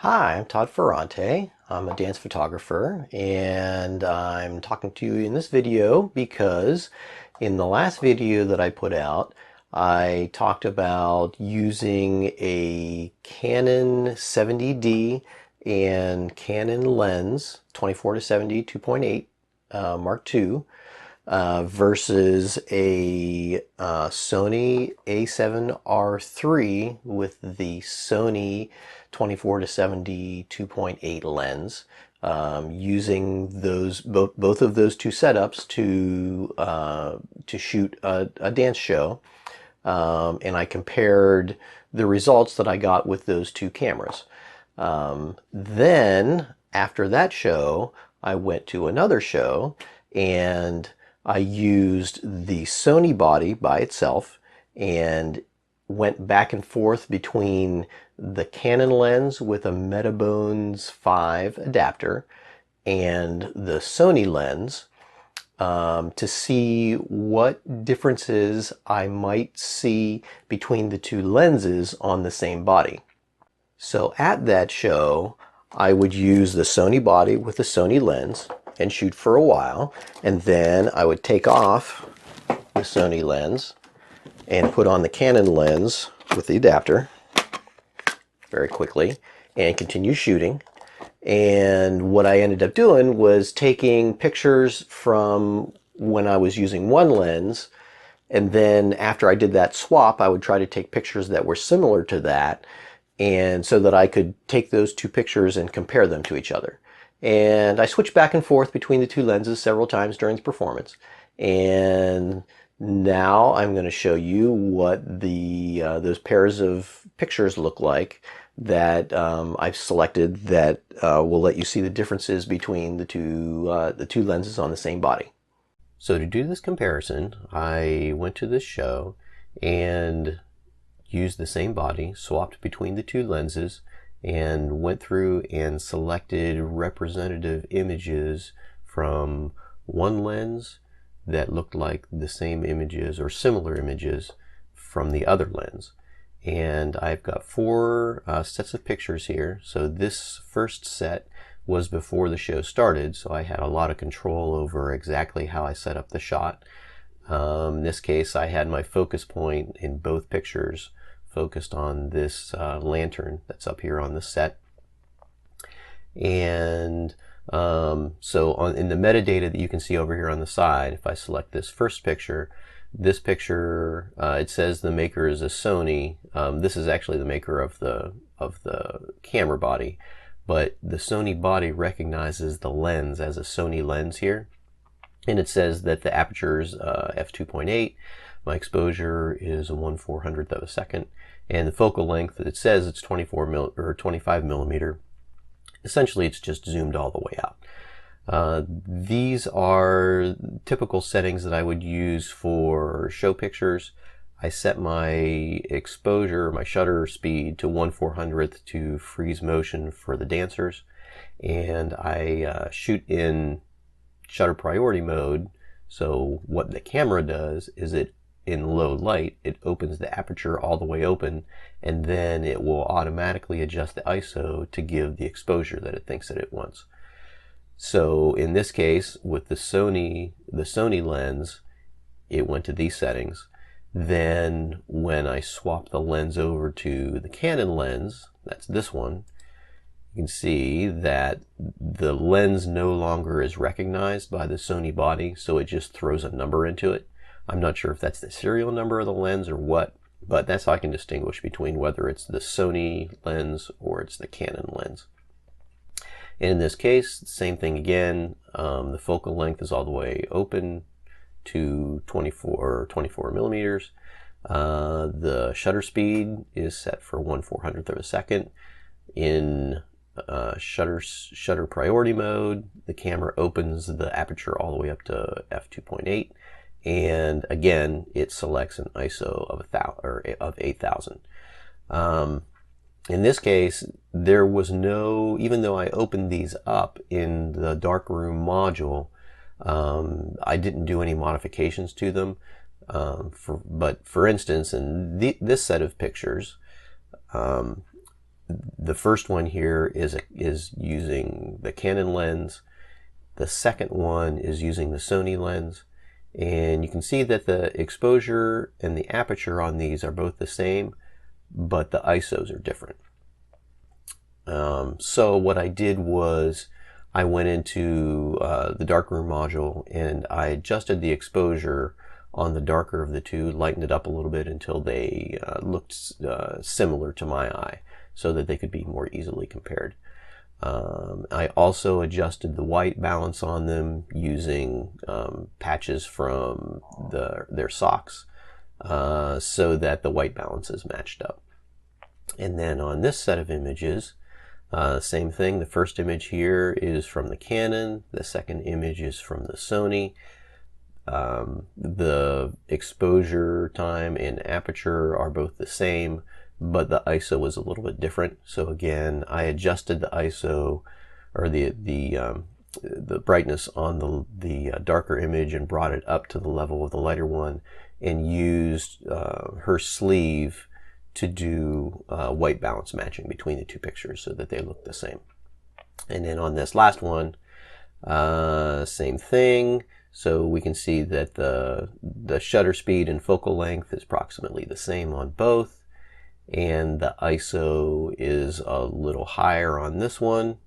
Hi, I'm Todd Ferrante. I'm a dance photographer, and I'm talking to you in this video because in the last video that I put out, I talked about using a Canon 70D and Canon lens 24 to 70 2.8 Mark II versus a Sony a7R III with the Sony 24 to 70 2.8 lens, using those both of those two setups to shoot a dance show, and I compared the results that I got with those two cameras. Then after that show, I went to another show and I used the Sony body by itself and went back and forth between the Canon lens with a metabones 5 adapter and the Sony lens, to see what differences I might see between the two lenses on the same body. So at that show, I would use the Sony body with the Sony lens and shoot for a while, and then I would take off the Sony lens and put on the Canon lens with the adapter very quickly and continue shooting. And what I ended up doing was taking pictures from when I was using one lens, and then after I did that swap, I would try to take pictures that were similar to that, and so that I could take those two pictures and compare them to each other. And I switched back and forth between the two lenses several times during the performance. And now I'm going to show you what the those pairs of pictures look like that I've selected that will let you see the differences between the two lenses on the same body. So to do this comparison, I went to this show and used the same body, swapped between the two lenses, and went through and selected representative images from one lens that looked like the same images or similar images from the other lens. And I've got four sets of pictures here. So this first set was before the show started, so I had a lot of control over exactly how I set up the shot. In this case, I had my focus point in both pictures focused on this lantern that's up here on the set. And so in the metadata that you can see over here on the side, if I select this first picture, this picture, it says the maker is a Sony. This is actually the maker of the camera body, but the Sony body recognizes the lens as a Sony lens here. And it says that the aperture is f2.8. My exposure is a 1/400th of a second, and the focal length, it says it's 25 millimeter. Essentially, it's just zoomed all the way out. These are typical settings that I would use for show pictures. I set my exposure, my shutter speed to 1/400th to freeze motion for the dancers, and I shoot in shutter priority mode. So what the camera does is in low light, it opens the aperture all the way open, and then it will automatically adjust the ISO to give the exposure that it thinks that it wants. So in this case, with the Sony lens, it went to these settings. Then when I swap the lens over to the Canon lens, that's this one, you can see that the lens no longer is recognized by the Sony body, so it just throws a number into it. I'm not sure if that's the serial number of the lens or what, but that's how I can distinguish between whether it's the Sony lens or it's the Canon lens. And in this case, same thing again. The focal length is all the way open to 24 millimeters. The shutter speed is set for 1/400th of a second. In shutter priority mode, the camera opens the aperture all the way up to f2.8, and again it selects an ISO of 8,000. In this case, there was no, even though I opened these up in the darkroom module, I didn't do any modifications to them. But for instance, in this set of pictures, the first one here is using the Canon lens. The second one is using the Sony lens. And you can see that the exposure and the aperture on these are both the same, but the ISOs are different. So what I did was I went into the darkroom module and I adjusted the exposure on the darker of the two, lightened it up a little bit until they looked similar to my eye so that they could be more easily compared. I also adjusted the white balance on them using patches from their socks so that the white balances matched up. And then on this set of images, same thing. The first image here is from the Canon. The second image is from the Sony. The exposure time and aperture are both the same, but the ISO is a little bit different. So again, I adjusted the ISO or the brightness on the darker image and brought it up to the level of the lighter one, and used her sleeve to do white balance matching between the two pictures so that they look the same. And then on this last one, same thing. So we can see that the shutter speed and focal length is approximately the same on both, and the ISO is a little higher on this one.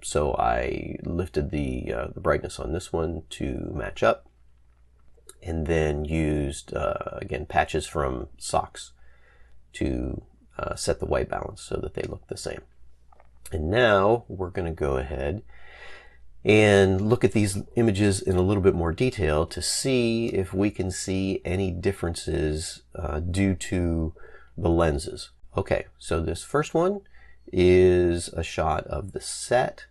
So I lifted the brightness on this one to match up, and then used again patches from socks to set the white balance so that they look the same. And now we're going to go ahead and look at these images in a little bit more detail to see if we can see any differences due to the lenses. Okay, so this first one is a shot of the set,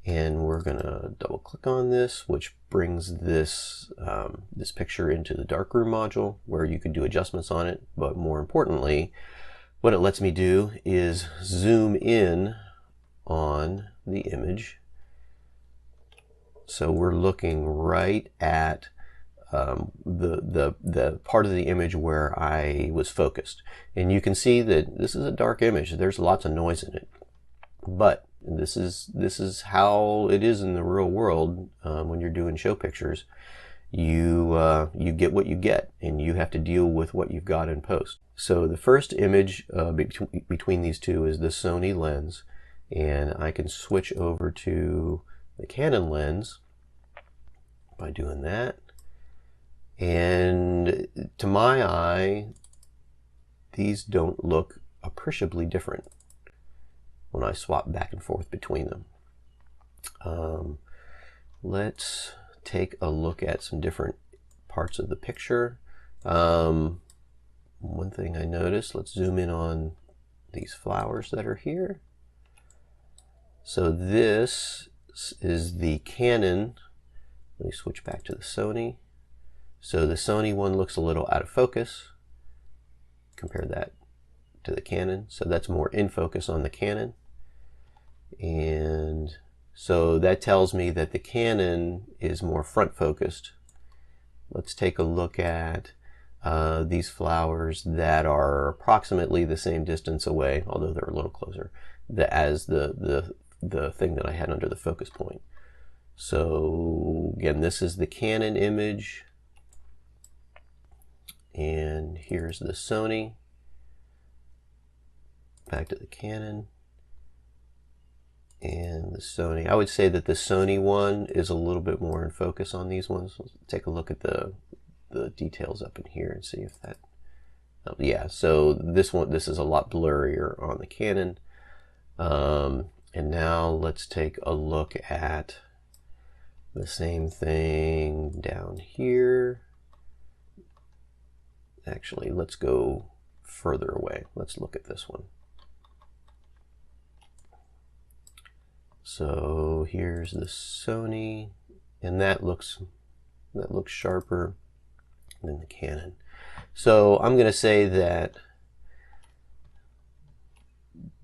and we're gonna double click on this, which brings this this picture into the darkroom module where you can do adjustments on it. But more importantly, what it lets me do is zoom in on the image. So we're looking right at the part of the image where I was focused. And you can see that this is a dark image. There's lots of noise in it. But this is how it is in the real world when you're doing show pictures. You get what you get, and you have to deal with what you've got in post. So the first image between these two is the Sony lens, and I can switch over to the Canon lens by doing that. And to my eye, these don't look appreciably different when I swap back and forth between them. Let's take a look at some different parts of the picture. One thing I noticed, let's zoom in on these flowers that are here. So this is the Canon. Let me switch back to the Sony. So the Sony one looks a little out of focus. Compare that to the Canon. So that's more in focus on the Canon. And so that tells me that the Canon is more front focused. Let's take a look at these flowers that are approximately the same distance away, although they're a little closer, as the thing that I had under the focus point. So again, this is the Canon image, and here's the Sony. Back to the Canon and the Sony. I would say that the Sony one is a little bit more in focus on these ones. Let's take a look at the details up in here and see if that, yeah, so this is a lot blurrier on the Canon. And now let's take a look at the same thing down here. Actually, let's go further away. Let's look at this one. So here's the Sony, and that looks sharper than the Canon. So I'm going to say that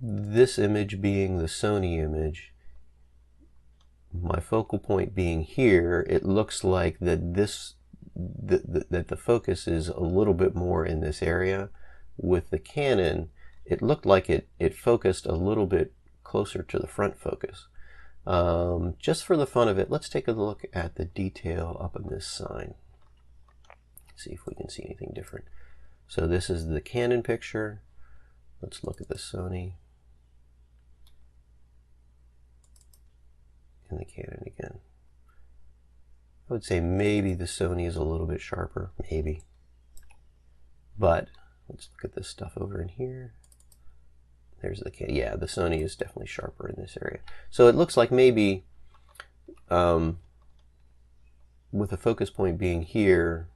this image being the Sony image, my focal point being here, it looks like that that the focus is a little bit more in this area. With the Canon, it looked like it focused a little bit closer to the front focus. Just for the fun of it, let's take a look at the detail up on this sign. See if we can see anything different. So this is the Canon picture. Let's look at the Sony. And the Canon again. I would say maybe the Sony is a little bit sharper, maybe. But let's look at this stuff over in here. There's the Canon. Yeah, the Sony is definitely sharper in this area. So it looks like maybe with the focus point being here,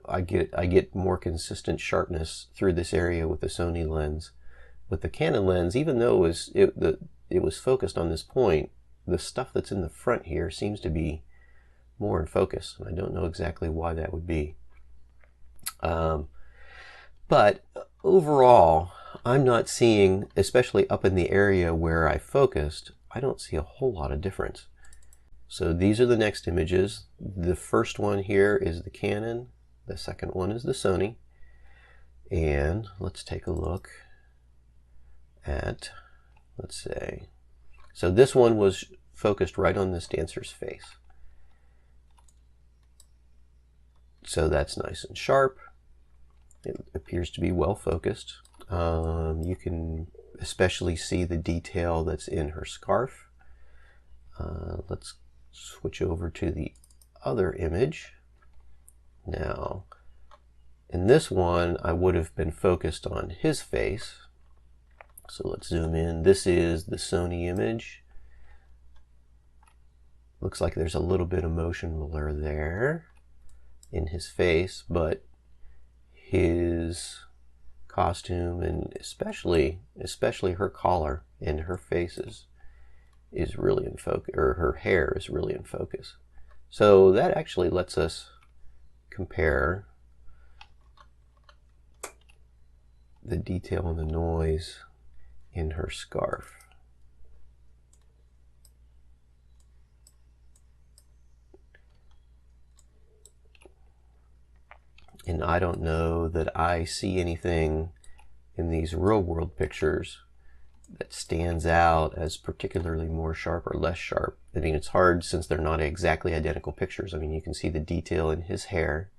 I get more consistent sharpness through this area with the Sony lens. With the Canon lens, even though it was focused on this point, the stuff that's in the front here seems to be more in focus. I don't know exactly why that would be. But overall, I'm not seeing, especially up in the area where I focused, I don't see a whole lot of difference. So these are the next images. The first one here is the Canon. The second one is the Sony. And let's take a look at, let's say, so this one was focused right on this dancer's face. So that's nice and sharp. It appears to be well focused. You can especially see the detail that's in her scarf. Let's switch over to the other image. Now, in this one, I would have been focused on his face. So let's zoom in. This is the Sony image. Looks like there's a little bit of motion blur there in his face, but his costume and especially her collar and her faces is really in focus, or her hair is really in focus. So that actually lets us compare the detail and the noise in her scarf. And I don't know that I see anything in these real world pictures that stands out as particularly more sharp or less sharp. I mean, it's hard since they're not exactly identical pictures. I mean, you can see the detail in his hair.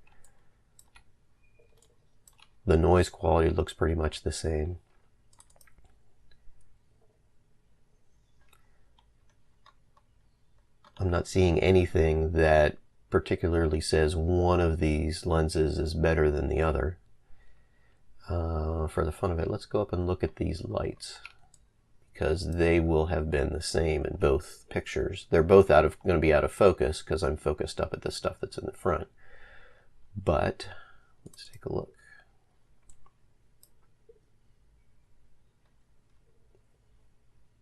The noise quality looks pretty much the same. I'm not seeing anything that particularly says one of these lenses is better than the other. For the fun of it, let's go up and look at these lights, because they will have been the same in both pictures. They're both going to be out of focus because I'm focused up at the stuff that's in the front. But let's take a look.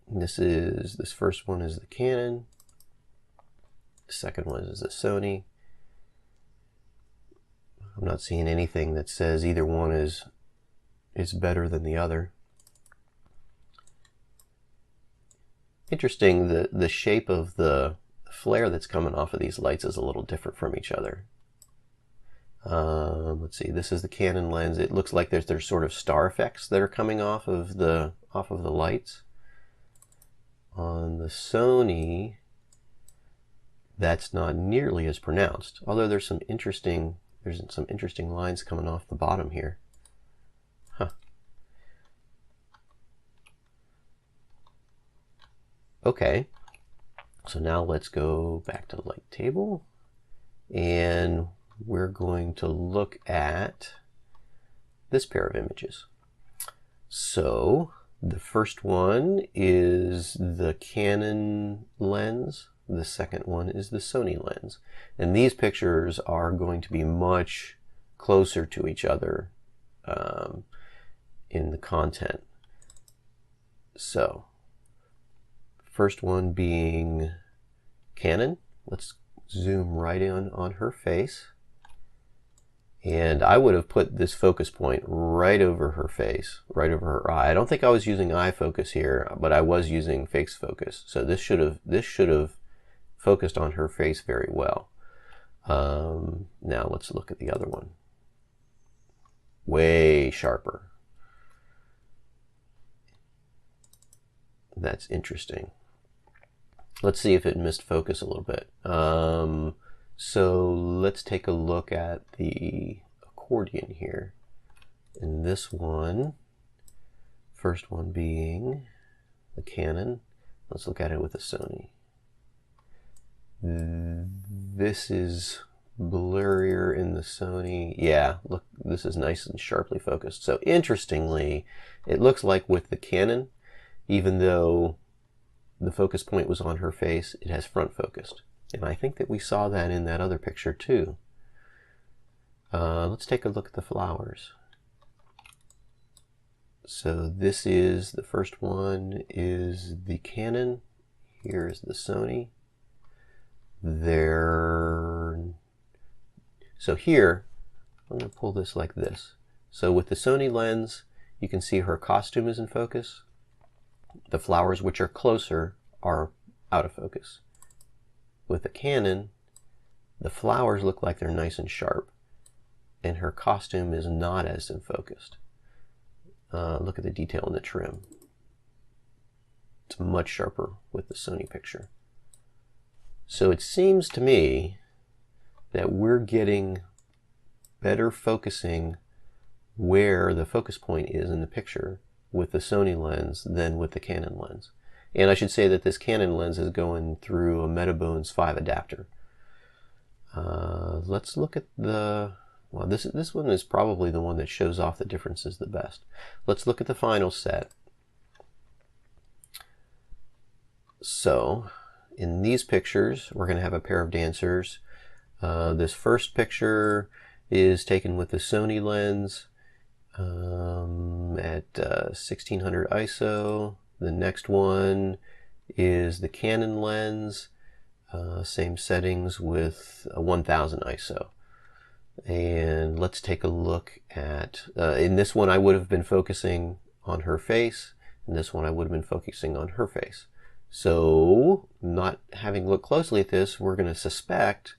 This first one is the Canon. The second one is the Sony. I'm not seeing anything that says either one is better than the other. Interesting, the shape of the flare that's coming off of these lights is a little different from each other. Let's see, this is the Canon lens. It looks like there's sort of star effects that are coming off of the lights. On the Sony, that's not nearly as pronounced, although there's some interesting lines coming off the bottom here. Huh. Okay, so now let's go back to light table, and we're going to look at this pair of images. So the first one is the Canon lens. The second one is the Sony lens. And these pictures are going to be much closer to each other in the content. So, first one being Canon. Let's zoom right in on her face. And I would have put this focus point right over her face, right over her eye. I don't think I was using eye focus here, but I was using face focus. So this should have focused on her face very well. Now let's look at the other one. Way sharper. That's interesting. Let's see if it missed focus a little bit. So let's take a look at the accordion here. And this one, first one being the Canon. Let's look at it with the Sony. This is blurrier in the Sony. Yeah, look, this is nice and sharply focused. So interestingly, it looks like with the Canon, even though the focus point was on her face, it has front focused. And I think that we saw that in that other picture too. Let's take a look at the flowers. So this is, the first one is the Canon. Here is the Sony. So here, I'm going to pull this like this. So with the Sony lens, you can see her costume is in focus. The flowers, which are closer, are out of focus. With the Canon, the flowers look like they're nice and sharp, and her costume is not as in focus. Look at the detail in the trim. It's much sharper with the Sony picture. So it seems to me that we're getting better focusing where the focus point is in the picture with the Sony lens than with the Canon lens. And I should say that this Canon lens is going through a metabones 5 adapter. Let's look at the, well, this one is probably the one that shows off the differences the best. Let's look at the final set. So in these pictures, we're going to have a pair of dancers. This first picture is taken with the Sony lens at 1600 ISO. The next one is the Canon lens, same settings with 1000 ISO. And let's take a look at, in this one I would have been focusing on her face, in this one I would have been focusing on her face. So, not having looked closely at this, we're going to suspect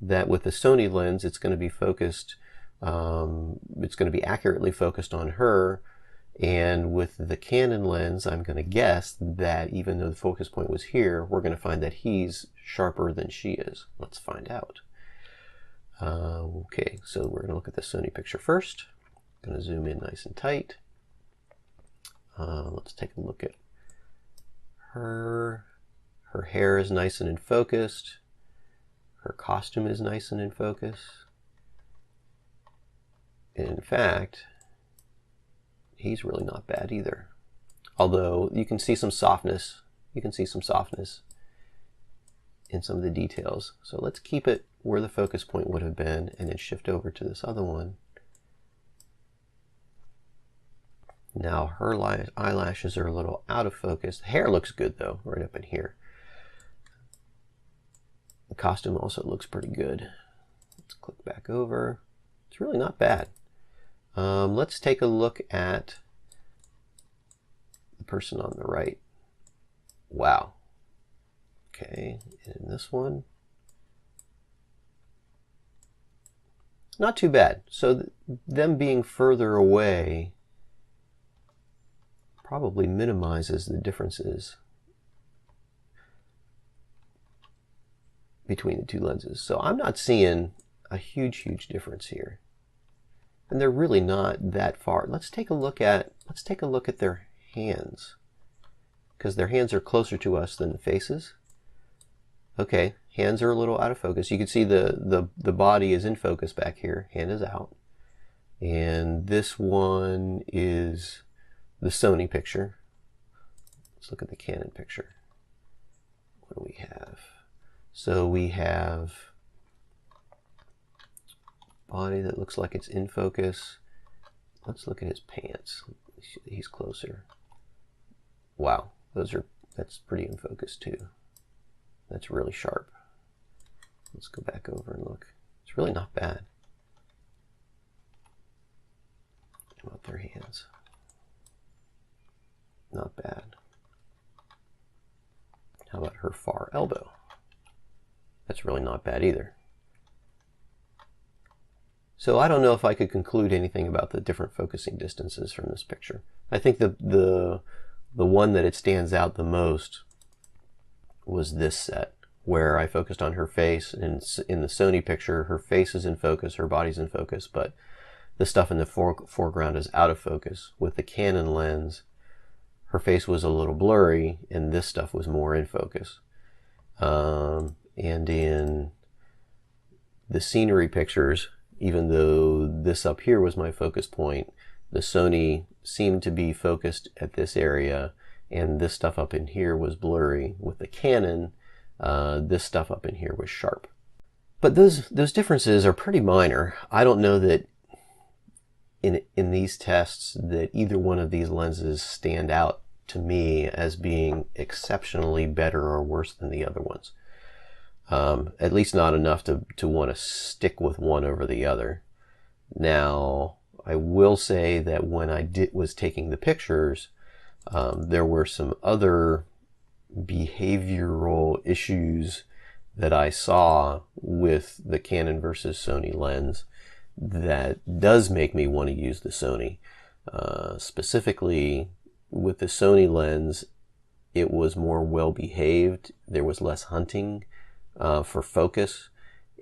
that with the Sony lens it's going to be focused, it's going to be accurately focused on her, and with the Canon lens I'm going to guess that even though the focus point was here, we're going to find that he's sharper than she is. Let's find out. Okay, so we're going to look at the Sony picture first. I'm going to zoom in nice and tight. Let's take a look at her. Her hair is nice and in focus. Her costume is nice and in focus. And in fact, he's really not bad either. Although you can see some softness. You can see some softness in some of the details. So let's keep it where the focus point would have been and then shift over to this other one. Now her eyelashes are a little out of focus. The hair looks good though, right up in here. The costume also looks pretty good. Let's click back over. It's really not bad. Let's take a look at the person on the right. Wow. Okay, and in this one, not too bad. So them being further away probably minimizes the differences between the two lenses. So I'm not seeing a huge difference here. And they're really not that far. Let's take a look at their hands, because their hands are closer to us than the faces. Okay, hands are a little out of focus. You can see the body is in focus back here, hand is out. And this one is the Sony picture. Let's look at the Canon picture. What do we have? So we have body that looks like it's in focus. Let's look at his pants. He's closer. Wow, that's pretty in focus too. That's really sharp. Let's go back over and look. It's really not bad. How about their hands? Not bad. How about her far elbow? That's really not bad either. So I don't know if I could conclude anything about the different focusing distances from this picture. I think the the one that it stands out the most was this set, where I focused on her face, and in the Sony picture her face is in focus, her body's in focus, but the stuff in the foreground is out of focus. With the Canon lens, her face was a little blurry and this stuff was more in focus. And in the scenery pictures, even though this up here was my focus point, the Sony seemed to be focused at this area, and this stuff up in here was blurry. With the Canon, this stuff up in here was sharp. But those differences are pretty minor. I don't know that in these tests that either one of these lenses stand out to me as being exceptionally better or worse than the other ones. At least not enough to want to stick with one over the other. Now, I will say that when I was taking the pictures, there were some other behavioral issues that I saw with the Canon versus Sony lens that does make me want to use the Sony. Specifically, with the Sony lens, it was more well behaved. There was less hunting for focus,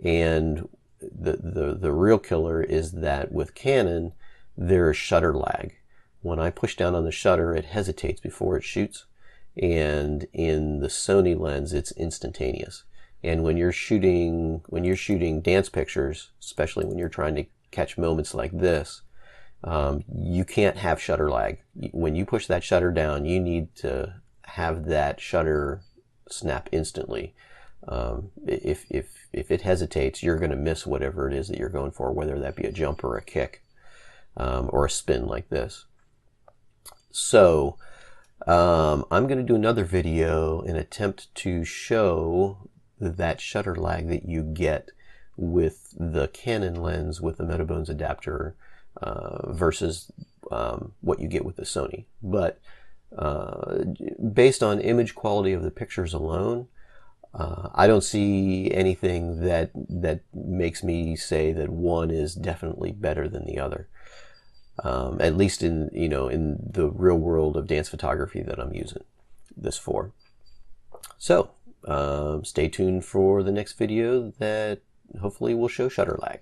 and the real killer is that with Canon there is shutter lag. When I push down on the shutter, it hesitates before it shoots, and in the Sony lens it's instantaneous. And when you're shooting dance pictures, especially when you're trying to catch moments like this, you can't have shutter lag. When you push that shutter down, you need to have that shutter snap instantly. If it hesitates, you're going to miss whatever it is that you're going for, whether that be a jump or a kick, or a spin like this. So I'm going to do another video and attempt to show that shutter lag that you get with the Canon lens with the metabones adapter versus what you get with the Sony. But based on image quality of the pictures alone, I don't see anything that makes me say that one is definitely better than the other. At least in the real world of dance photography that I'm using this for. So stay tuned for the next video that hopefully will show shutter lag.